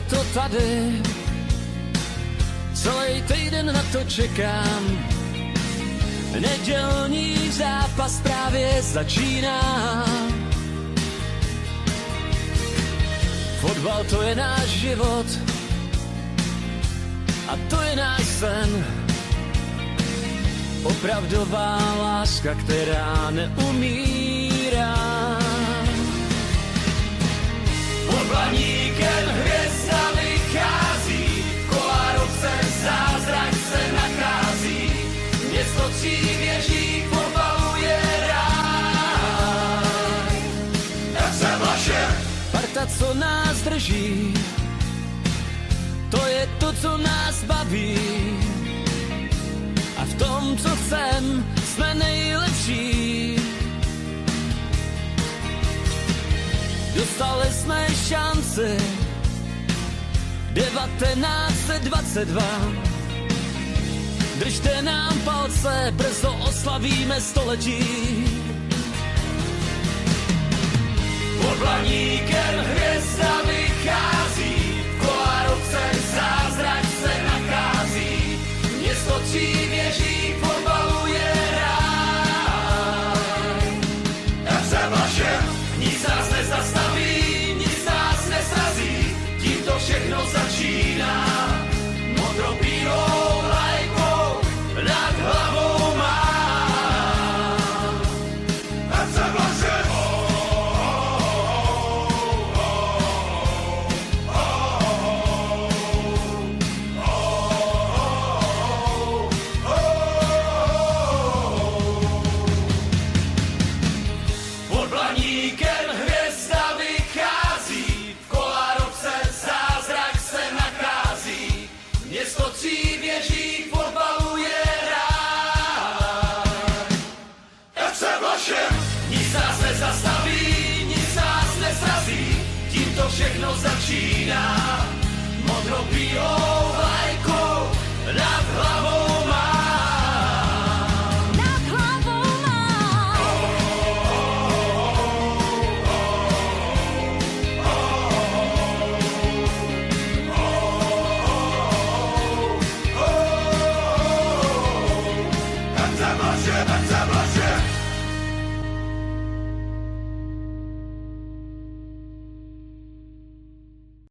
to tady, celý týden na to čekám. Nedělní zápas právě začíná. Fotbal to je náš život a to je náš sen. Opravdová láska, která neumírá. Pod Blaníkem hvězda vychází, v Kolárovce zázrak se nachází. Město tří věží, fotbalu je ráj. FC Vlašev, parta, co nás drží, to je to, co nás baví. A v tom, co chcem, jsme nejlepší. Dostali jsme šanci 1922. Držte nám palce, brzo oslavíme století. Pod Blaníkem hvězda vychází, v Kolárovce zázrak se nachází. Město tří věží, fotbalu je ráj. FC Vlašev, nic nás nezastaví, nic nás nesrazí, tím to všechno začíná. Modro-bílou vlajkou nad hlavou mám. FC Vlašev. Pod Blaníkem hvězda vychází, v Kolárovce zázrak se nachází. Město tří věží, fotbalu je ráj. FC Vlašev, nic nás nezastaví, nic nás nesrazí, tím to všechno začíná. Modro-bílou vlajkou nad hlavou